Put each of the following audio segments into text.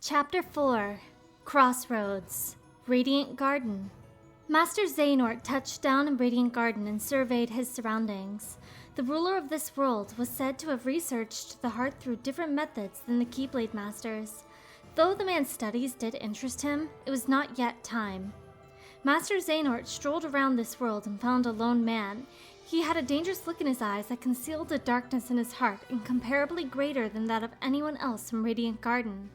Chapter 4 Crossroads Radiant Garden. Master Xehanort touched down in Radiant Garden and surveyed his surroundings. The ruler of this world was said to have researched the heart through different methods than the Keyblade Masters. Though the man's studies did interest him, it was not yet time. Master Xehanort strolled around this world and found a lone man. He had a dangerous look in his eyes that concealed a darkness in his heart incomparably greater than that of anyone else from Radiant Garden.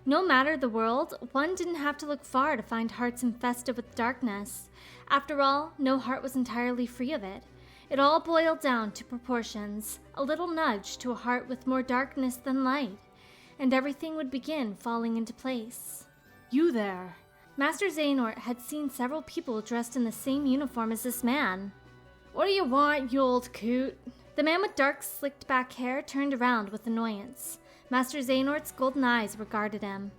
No matter the world, one didn't have to look far to find hearts infested with darkness. After all, no heart was entirely free of it. It all boiled down to proportions, a little nudge to a heart with more darkness than light, and everything would begin falling into place. You there! Master Xehanort had seen several people dressed in the same uniform as this man. What do you want, you old coot? The man with dark, slicked-back hair turned around with annoyance. Master Xehanort's golden eyes regarded him.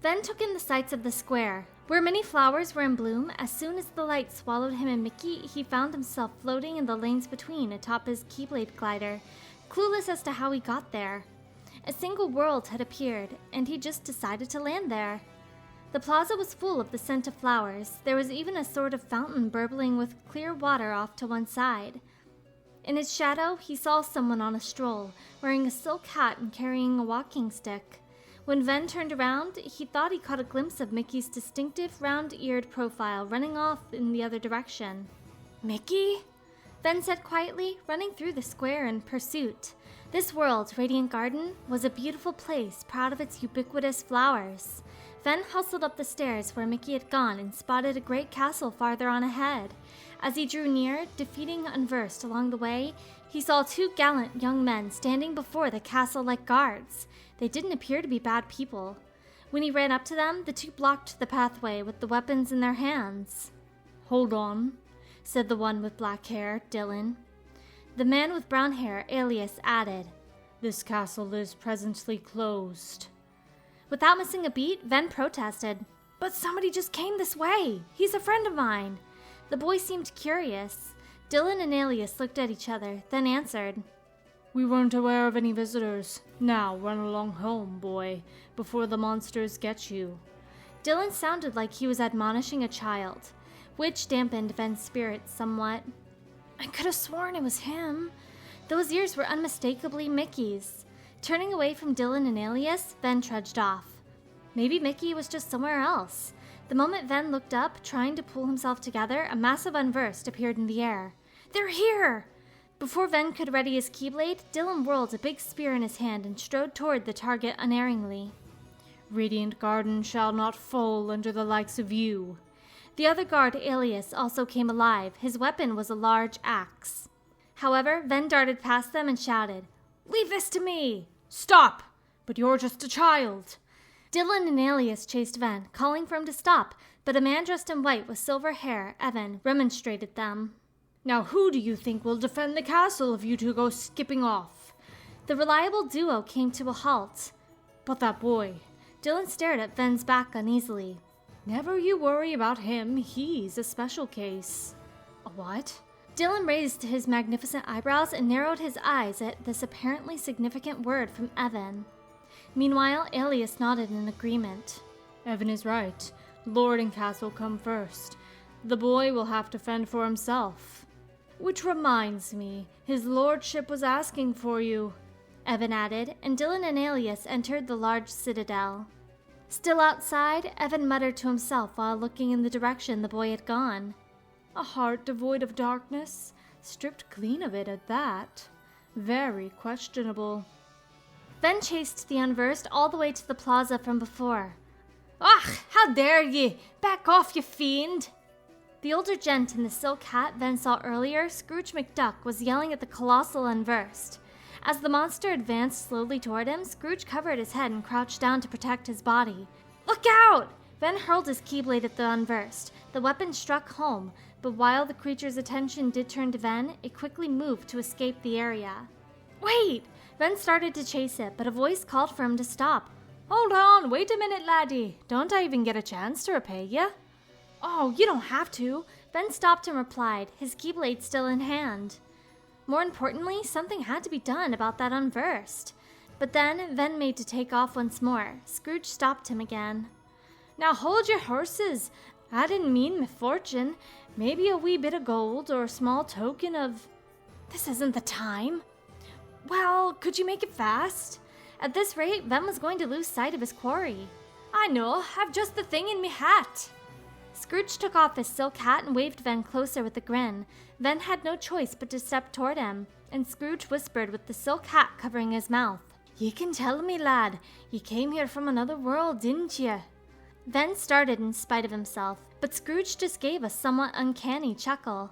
Then took in the sights of the square. Where many flowers were in bloom, as soon as the light swallowed him and Mickey, he found himself floating in the lanes between atop his Keyblade glider, clueless as to how he got there. A single world had appeared, and he just decided to land there. The plaza was full of the scent of flowers. There was even a sort of fountain burbling with clear water off to one side. In its shadow, he saw someone on a stroll, wearing a silk hat and carrying a walking stick. When Ven turned around, he thought he caught a glimpse of Mickey's distinctive, round-eared profile running off in the other direction. Mickey? Ven said quietly, running through the square in pursuit. This world, Radiant Garden, was a beautiful place, proud of its ubiquitous flowers. Ven hustled up the stairs where Mickey had gone and spotted a great castle farther on ahead. As he drew near, defeating Unversed along the way, he saw two gallant young men standing before the castle like guards. They didn't appear to be bad people. When he ran up to them, the two blocked the pathway with the weapons in their hands. Hold on, said the one with black hair, Dylan. The man with brown hair, Alias, added, This castle is presently closed. Without missing a beat, Ven protested, But somebody just came this way. He's a friend of mine. The boy seemed curious. Dylan and Alias looked at each other, then answered, We weren't aware of any visitors. Now run along home, boy, before the monsters get you. Dylan sounded like he was admonishing a child, which dampened Ven's spirits somewhat. I could have sworn it was him. Those ears were unmistakably Mickey's. Turning away from Dylan and Alias, Ven trudged off. Maybe Mickey was just somewhere else. The moment Ven looked up, trying to pull himself together, a massive Unversed appeared in the air. They're here! Before Ven could ready his Keyblade, Dylan whirled a big spear in his hand and strode toward the target unerringly. Radiant Garden shall not fall under the likes of you. The other guard, Alias, also came alive. His weapon was a large axe. However, Ven darted past them and shouted, Leave this to me! Stop! But you're just a child! Dylan and Alias chased Ven, calling for him to stop, but a man dressed in white with silver hair, Evan, remonstrated them. Now who do you think will defend the castle if you two go skipping off? The reliable duo came to a halt. But that boy. Dylan stared at Ven's back uneasily. Never you worry about him, he's a special case. A what? Dylan raised his magnificent eyebrows and narrowed his eyes at this apparently significant word from Evan. Meanwhile, Alias nodded in agreement. Evan is right. Lord and castle come first. The boy will have to fend for himself. Which reminds me, his lordship was asking for you, Evan added, and Dylan and Alias entered the large citadel. Still outside, Evan muttered to himself while looking in the direction the boy had gone. A heart devoid of darkness, stripped clean of it at that. Very questionable. Ven chased the Unversed all the way to the plaza from before. Ach, how dare ye! Back off, you fiend! The older gent in the silk hat Ven saw earlier, Scrooge McDuck, was yelling at the colossal Unversed. As the monster advanced slowly toward him, Scrooge covered his head and crouched down to protect his body. Look out! Ven hurled his Keyblade at the Unversed. The weapon struck home, but while the creature's attention did turn to Ven, it quickly moved to escape the area. Wait! Ven started to chase it, but a voice called for him to stop. Hold on, wait a minute, laddie. Don't I even get a chance to repay ya? Oh, you don't have to. Ven stopped and replied, his Keyblade still in hand. More importantly, something had to be done about that Unversed. But then Ven made to take off once more. Scrooge stopped him again. Now hold your horses. I didn't mean misfortune. Maybe a wee bit of gold or a small token of... This isn't the time. Well, could you make it fast? At this rate, Ven was going to lose sight of his quarry. I know, I've just the thing in me hat. Scrooge took off his silk hat and waved Ven closer with a grin. Ven had no choice but to step toward him, and Scrooge whispered with the silk hat covering his mouth. Ye can tell me, lad, ye came here from another world, didn't ye? Ven started in spite of himself, but Scrooge just gave a somewhat uncanny chuckle.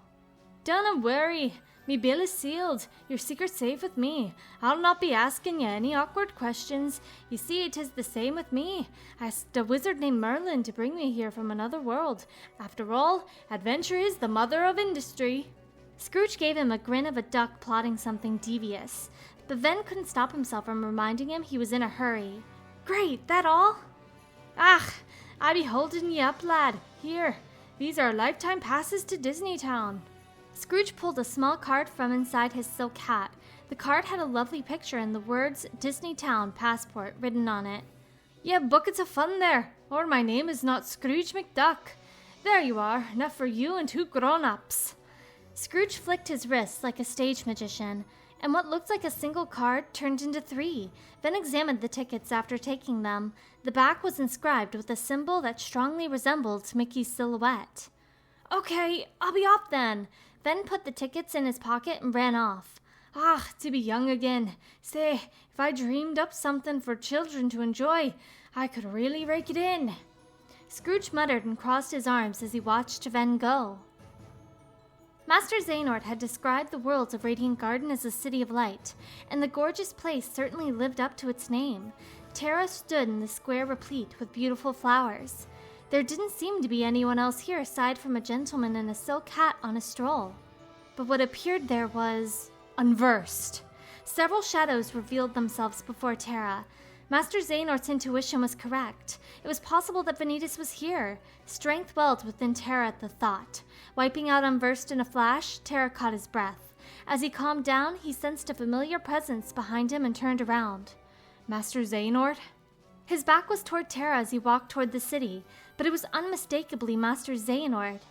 Don't worry, me bill is sealed. Your secret's safe with me. I'll not be asking you any awkward questions. You see, it is the same with me. I asked a wizard named Merlin to bring me here from another world. After all, adventure is the mother of industry. Scrooge gave him a grin of a duck plotting something devious, but Ven couldn't stop himself from reminding him he was in a hurry. Great, that all? Ah, I be holding ye up, lad. Here, these are lifetime passes to Disney Town. Scrooge pulled a small card from inside his silk hat. The card had a lovely picture and the words Disney Town Passport written on it. Ye have buckets of fun there, or my name is not Scrooge McDuck. There you are, enough for you and 2 grown-ups. Scrooge flicked his wrists like a stage magician, and what looked like a single card turned into 3, then examined the tickets after taking them. The back was inscribed with a symbol that strongly resembled Mickey's silhouette. Okay, I'll be off then. Ven put the tickets in his pocket and ran off. Ah, to be young again. Say, if I dreamed up something for children to enjoy, I could really rake it in. Scrooge muttered and crossed his arms as he watched Ven go. Master Xehanort had described the world of Radiant Garden as a city of light, and the gorgeous place certainly lived up to its name. Terra stood in the square replete with beautiful flowers. There didn't seem to be anyone else here aside from a gentleman in a silk hat on a stroll. But what appeared there was unversed. Several shadows revealed themselves before Terra. Master Xehanort's intuition was correct. It was possible that Vanitas was here. Strength welled within Terra at the thought. Wiping out Unversed in a flash, Terra caught his breath. As he calmed down, he sensed a familiar presence behind him and turned around. Master Xehanort? His back was toward Terra as he walked toward the city, but it was unmistakably Master Xehanort.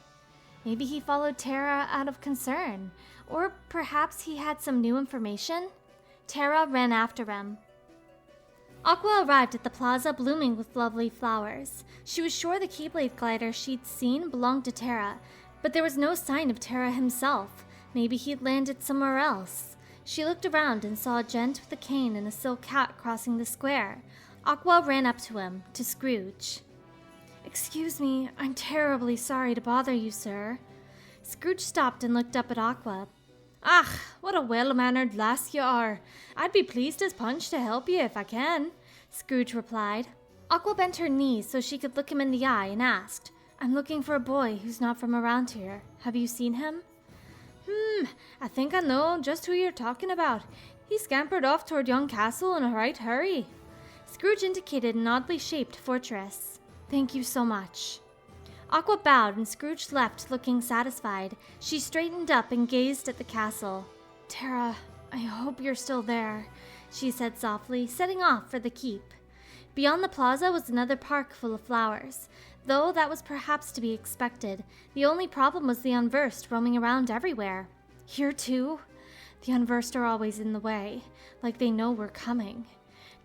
Maybe he followed Terra out of concern, or perhaps he had some new information? Terra ran after him. Aqua arrived at the plaza blooming with lovely flowers. She was sure the Keyblade glider she'd seen belonged to Terra, but there was no sign of Terra himself. Maybe he'd landed somewhere else. She looked around and saw a gent with a cane and a silk hat crossing the square. Aqua ran up to him, to Scrooge. Excuse me, I'm terribly sorry to bother you, sir. Scrooge stopped and looked up at Aqua. Ah, what a well-mannered lass you are. I'd be pleased as punch to help you if I can, Scrooge replied. Aqua bent her knees so she could look him in the eye and asked, I'm looking for a boy who's not from around here. Have you seen him? I think I know just who you're talking about. He scampered off toward Young Castle in a right hurry. Scrooge indicated an oddly shaped fortress. Thank you so much. Aqua bowed and Scrooge left looking satisfied. She straightened up and gazed at the castle. Terra, I hope you're still there, she said softly, setting off for the keep. Beyond the plaza was another park full of flowers. Though that was perhaps to be expected, the only problem was the Unversed roaming around everywhere. Here too? The Unversed are always in the way, like they know we're coming.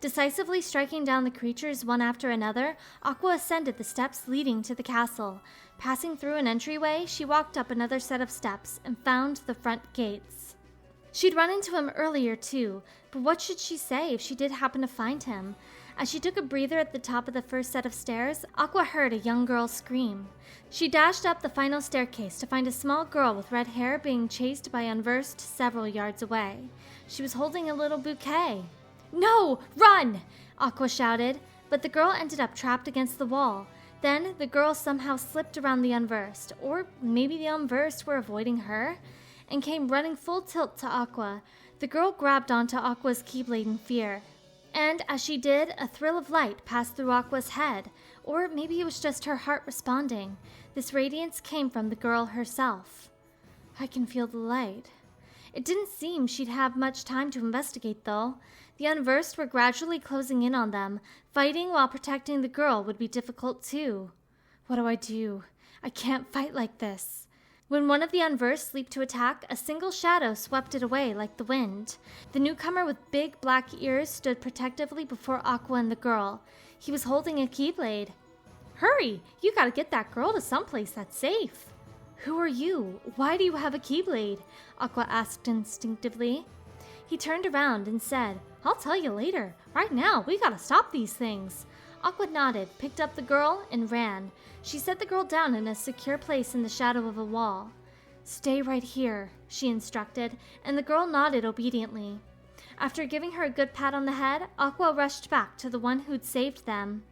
Decisively striking down the creatures one after another, Aqua ascended the steps leading to the castle. Passing through an entryway, she walked up another set of steps and found the front gates. She'd run into him earlier too, but what should she say if she did happen to find him? As she took a breather at the top of the first set of stairs, Aqua heard a young girl scream. She dashed up the final staircase to find a small girl with red hair being chased by Unversed several yards away. She was holding a little bouquet. No! Run! Aqua shouted, but the girl ended up trapped against the wall. Then the girl somehow slipped around the Unversed, or maybe the Unversed were avoiding her, and came running full tilt to Aqua. The girl grabbed onto Aqua's Keyblade in fear. And as she did, a thrill of light passed through Aqua's head, or maybe it was just her heart responding. This radiance came from the girl herself. I can feel the light. It didn't seem she'd have much time to investigate, though. The unversed were gradually closing in on them. Fighting while protecting the girl would be difficult, too. What do? I can't fight like this. When one of the unversed leaped to attack, a single shadow swept it away like the wind. The newcomer with big black ears stood protectively before Aqua and the girl. He was holding a keyblade. Hurry! You gotta get that girl to someplace that's safe. Who are you? Why do you have a keyblade? Aqua asked instinctively. He turned around and said, I'll tell you later. Right now, we gotta stop these things. Aqua nodded, picked up the girl, and ran. She set the girl down in a secure place in the shadow of a wall. Stay right here, she instructed, and the girl nodded obediently. After giving her a good pat on the head, Aqua rushed back to the one who'd saved them.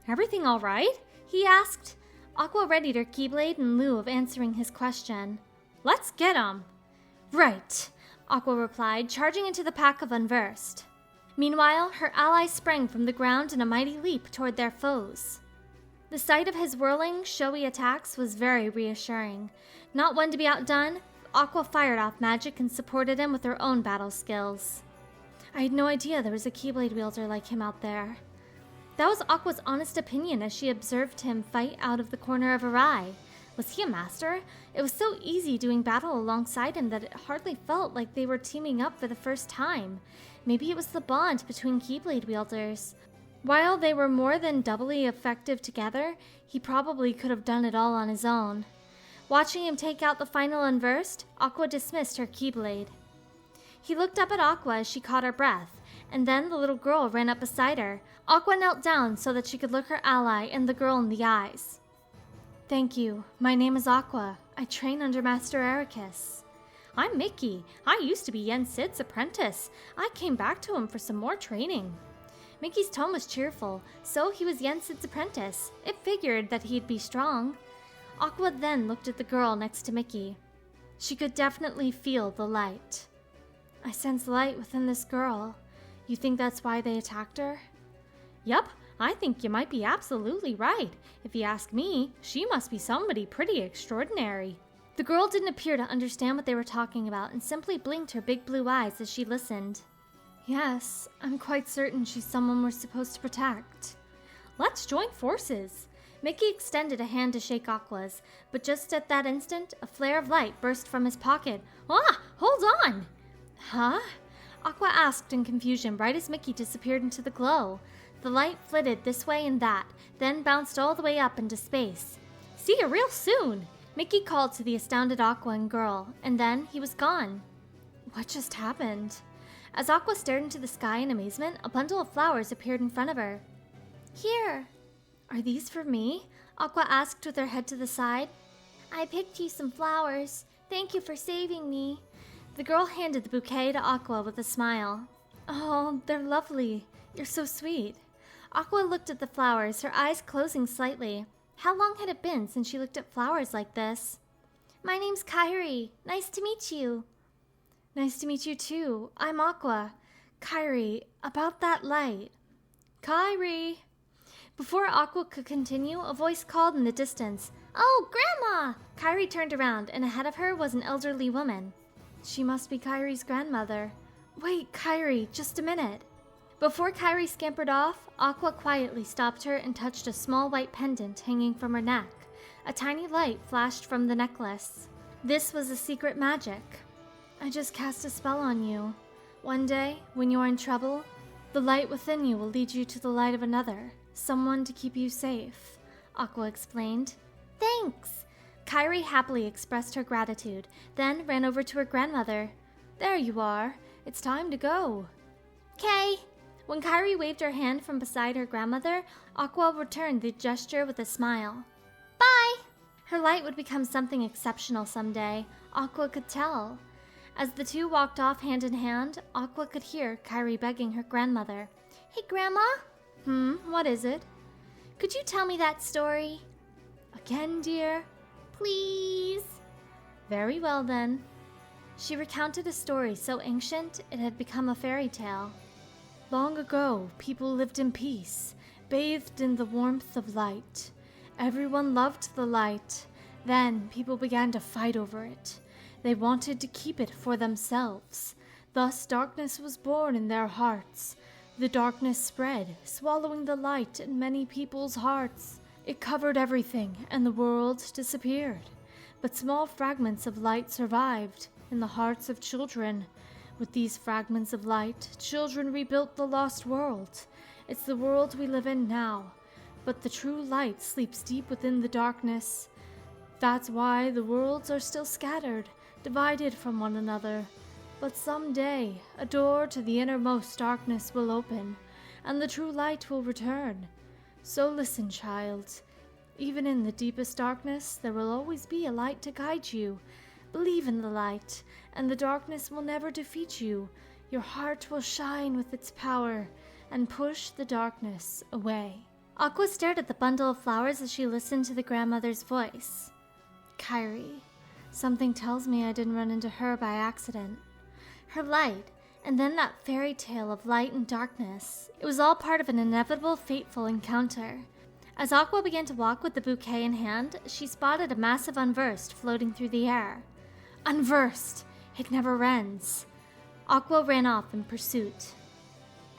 Everything all right? He asked. Aqua readied her keyblade in lieu of answering his question. Let's get 'em! Right, Aqua replied, charging into the pack of unversed. Meanwhile, her allies sprang from the ground in a mighty leap toward their foes. The sight of his whirling, showy attacks was very reassuring. Not one to be outdone, Aqua fired off magic and supported him with her own battle skills. I had no idea there was a keyblade wielder like him out there. That was Aqua's honest opinion as she observed him fight out of the corner of her eye. Was he a master? It was so easy doing battle alongside him that it hardly felt like they were teaming up for the first time. Maybe it was the bond between keyblade wielders. While they were more than doubly effective together, he probably could have done it all on his own. Watching him take out the final unversed, Aqua dismissed her keyblade. He looked up at Aqua as she caught her breath, and then the little girl ran up beside her. Aqua knelt down so that she could look her ally and the girl in the eyes. Thank you. My name is Aqua. I train under Master Ericus. I'm Mickey. I used to be Yen Sid's apprentice. I came back to him for some more training. Mickey's tone was cheerful, so he was Yen Sid's apprentice. It figured that he'd be strong. Aqua then looked at the girl next to Mickey. She could definitely feel the light. I sense light within this girl. You think that's why they attacked her? Yup, I think you might be absolutely right. If you ask me, she must be somebody pretty extraordinary. The girl didn't appear to understand what they were talking about and simply blinked her big blue eyes as she listened. Yes, I'm quite certain she's someone we're supposed to protect. Let's join forces. Mickey extended a hand to shake Aqua's, but just at that instant, a flare of light burst from his pocket. Ah, hold on! Huh? Aqua asked in confusion right as Mickey disappeared into the glow. The light flitted this way and that, then bounced all the way up into space. See you real soon! Mickey called to the astounded Aqua and girl, and then he was gone. What just happened? As Aqua stared into the sky in amazement, a bundle of flowers appeared in front of her. Here! Are these for me? Aqua asked with her head to the side. I picked you some flowers. Thank you for saving me. The girl handed the bouquet to Aqua with a smile. Oh, they're lovely. You're so sweet. Aqua looked at the flowers, her eyes closing slightly. How long had it been since she looked at flowers like this? My name's Kairi. Nice to meet you. Nice to meet you too. I'm Aqua. Kairi, about that light. Kairi! Before Aqua could continue, a voice called in the distance. Oh, Grandma! Kairi turned around, and ahead of her was an elderly woman. She must be Kairi's grandmother. Wait, Kairi, just a minute. Before Kairi scampered off, Aqua quietly stopped her and touched a small white pendant hanging from her neck. A tiny light flashed from the necklace. This was a secret magic. I just cast a spell on you. One day, when you're in trouble, the light within you will lead you to the light of another, someone to keep you safe, Aqua explained. Thanks! Kairi happily expressed her gratitude, then ran over to her grandmother. There you are. It's time to go. Kay! When Kairi waved her hand from beside her grandmother, Aqua returned the gesture with a smile. Bye! Her light would become something exceptional someday, Aqua could tell. As the two walked off hand in hand, Aqua could hear Kairi begging her grandmother. Hey, Grandma? What is it? Could you tell me that story? Again, dear? Please? Very well, then. She recounted a story so ancient it had become a fairy tale. Long ago, people lived in peace, bathed in the warmth of light. Everyone loved the light. Then people began to fight over it. They wanted to keep it for themselves. Thus darkness was born in their hearts. The darkness spread, swallowing the light in many people's hearts. It covered everything, and the world disappeared. But small fragments of light survived in the hearts of children. With these fragments of light, children rebuilt the lost world. It's the world we live in now, but the true light sleeps deep within the darkness. That's why the worlds are still scattered, divided from one another. But someday, a door to the innermost darkness will open, and the true light will return. So listen, child. Even in the deepest darkness, there will always be a light to guide you. Believe in the light, and the darkness will never defeat you. Your heart will shine with its power, and push the darkness away. Aqua stared at the bundle of flowers as she listened to the grandmother's voice. Kairi, something tells me I didn't run into her by accident. Her light, and then that fairy tale of light and darkness. It was all part of an inevitable, fateful encounter. As Aqua began to walk with the bouquet in hand, she spotted a massive unversed floating through the air. Unversed! It never ends. Aqua ran off in pursuit.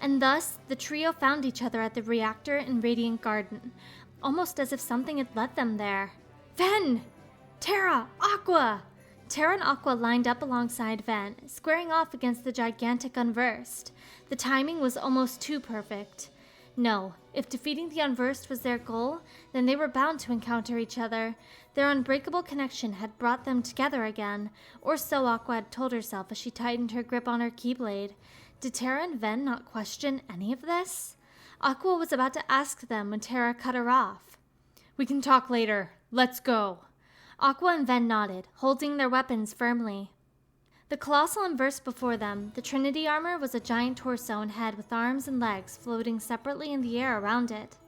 And thus, the trio found each other at the reactor in Radiant Garden, almost as if something had led them there. Ven! Terra! Aqua! Terra and Aqua lined up alongside Ven, squaring off against the gigantic Unversed. The timing was almost too perfect. No, if defeating the Unversed was their goal, then they were bound to encounter each other. Their unbreakable connection had brought them together again, or so Aqua had told herself as she tightened her grip on her keyblade. Did Terra and Ven not question any of this? Aqua was about to ask them when Terra cut her off. We can talk later. Let's go. Aqua and Ven nodded, holding their weapons firmly. The colossal Unversed before them, the Trinity Armor, was a giant torso and head with arms and legs floating separately in the air around it.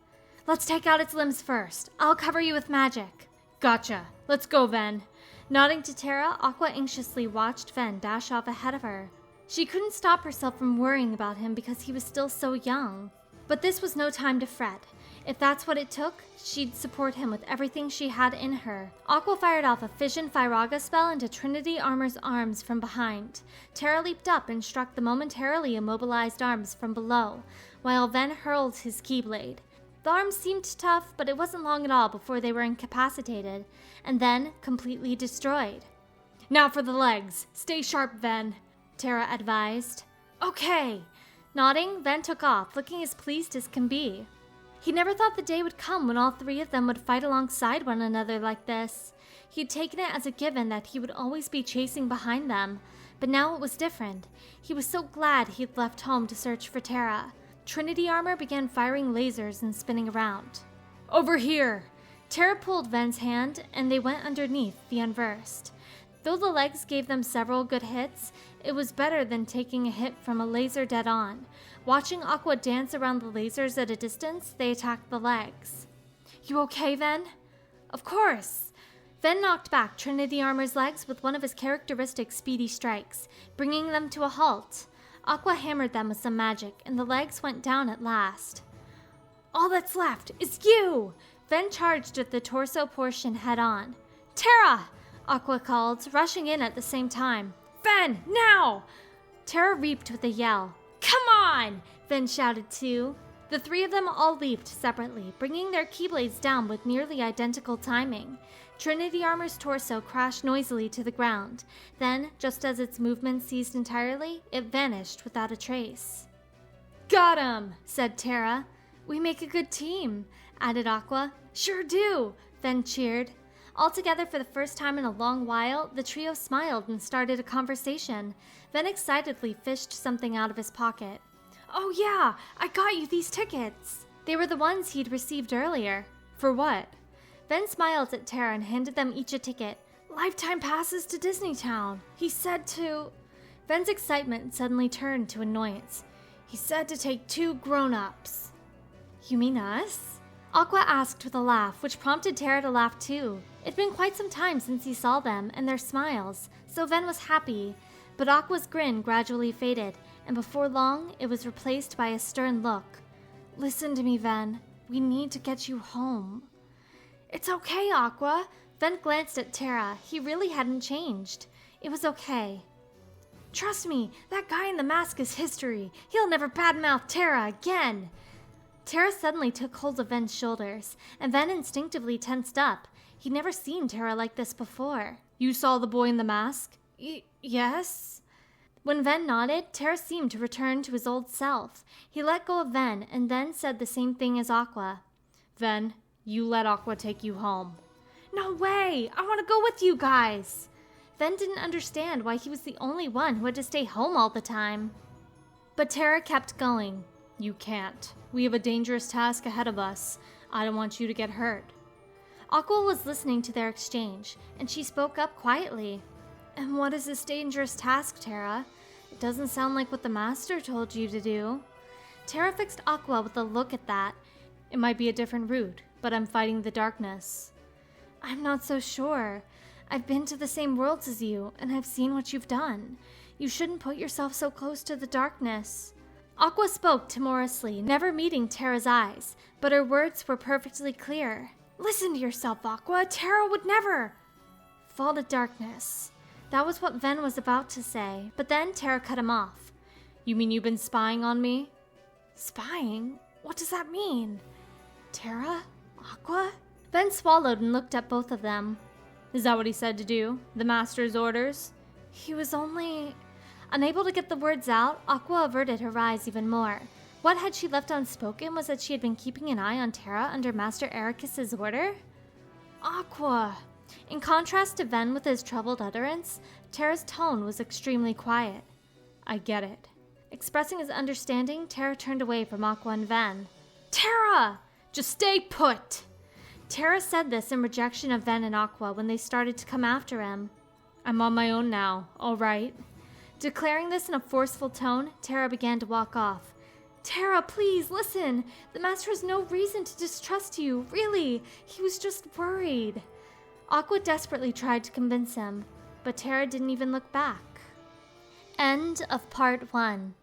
Let's take out its limbs first. I'll cover you with magic. Gotcha. Let's go, Ven. Nodding to Terra, Aqua anxiously watched Ven dash off ahead of her. She couldn't stop herself from worrying about him because he was still so young. But this was no time to fret. If that's what it took, she'd support him with everything she had in her. Aqua fired off a Fission Firaga spell into Trinity Armor's arms from behind. Terra leaped up and struck the momentarily immobilized arms from below, while Ven hurled his keyblade. The arms seemed tough, but it wasn't long at all before they were incapacitated, and then completely destroyed. Now for the legs. Stay sharp, Ven, Terra advised. Okay. Nodding, Ven took off, looking as pleased as can be. He never thought the day would come when all three of them would fight alongside one another like this. He'd taken it as a given that he would always be chasing behind them, but now it was different. He was so glad he'd left home to search for Terra. Trinity Armor began firing lasers and spinning around. Over here! Terra pulled Ven's hand, and they went underneath the Unversed. Though the legs gave them several good hits, it was better than taking a hit from a laser dead on. Watching Aqua dance around the lasers at a distance, they attacked the legs. You okay, Ven? Of course! Ven knocked back Trinity Armor's legs with one of his characteristic speedy strikes, bringing them to a halt. Aqua hammered them with some magic, and the legs went down at last. All that's left is you! Ven charged at the torso portion head-on. Terra! Aqua called, rushing in at the same time. Ven, now! Terra reaped with a yell. Come on! Ven shouted too. The three of them all leaped separately, bringing their keyblades down with nearly identical timing. Trinity Armor's torso crashed noisily to the ground. Then, just as its movement ceased entirely, it vanished without a trace. Got him! Said Terra. We make a good team, added Aqua. Sure do! Ven cheered. Altogether, for the first time in a long while, the trio smiled and started a conversation. Ven excitedly fished something out of his pocket. Oh yeah, I got you these tickets! They were the ones he'd received earlier. For what? Ven smiled at Terra and handed them each a ticket. Lifetime passes to Disneytown. He said to... Ven's excitement suddenly turned to annoyance. He said to take 2 grown-ups. You mean us? Aqua asked with a laugh, which prompted Terra to laugh too. It'd been quite some time since he saw them and their smiles, so Ven was happy. But Aqua's grin gradually faded, and before long, it was replaced by a stern look. Listen to me, Ven. We need to get you home. It's okay, Aqua. Ven glanced at Terra. He really hadn't changed. It was okay. Trust me, that guy in the mask is history. He'll never badmouth Terra again. Terra suddenly took hold of Ven's shoulders, and Ven instinctively tensed up. He'd never seen Terra like this before. You saw the boy in the mask? Yes. When Ven nodded, Terra seemed to return to his old self. He let go of Ven and then said the same thing as Aqua. Ven, you let Aqua take you home. No way! I want to go with you guys! Ven didn't understand why he was the only one who had to stay home all the time. But Terra kept going. You can't. We have a dangerous task ahead of us. I don't want you to get hurt. Aqua was listening to their exchange, and she spoke up quietly. And what is this dangerous task, Terra? It doesn't sound like what the Master told you to do. Terra fixed Aqua with a look at that. It might be a different route, but I'm fighting the darkness. I'm not so sure. I've been to the same worlds as you, and I've seen what you've done. You shouldn't put yourself so close to the darkness. Aqua spoke timorously, never meeting Terra's eyes, but her words were perfectly clear. Listen to yourself, Aqua. Terra would never fall to darkness. That was what Ven was about to say, but then Terra cut him off. You mean you've been spying on me? Spying? What does that mean? Terra? Aqua? Ven swallowed and looked at both of them. Is that what he said to do? The Master's orders? He was only... Unable to get the words out, Aqua averted her eyes even more. What had she left unspoken was that she had been keeping an eye on Terra under Master Ericus's order? Aqua! In contrast to Ven with his troubled utterance, Terra's tone was extremely quiet. I get it. Expressing his understanding, Terra turned away from Aqua and Ven. Terra! Just stay put! Terra said this in rejection of Ven and Aqua when they started to come after him. I'm on my own now, all right? Declaring this in a forceful tone, Terra began to walk off. Terra, please, listen! The Master has no reason to distrust you, really! He was just worried. Aqua desperately tried to convince him, but Terra didn't even look back. End of part 1.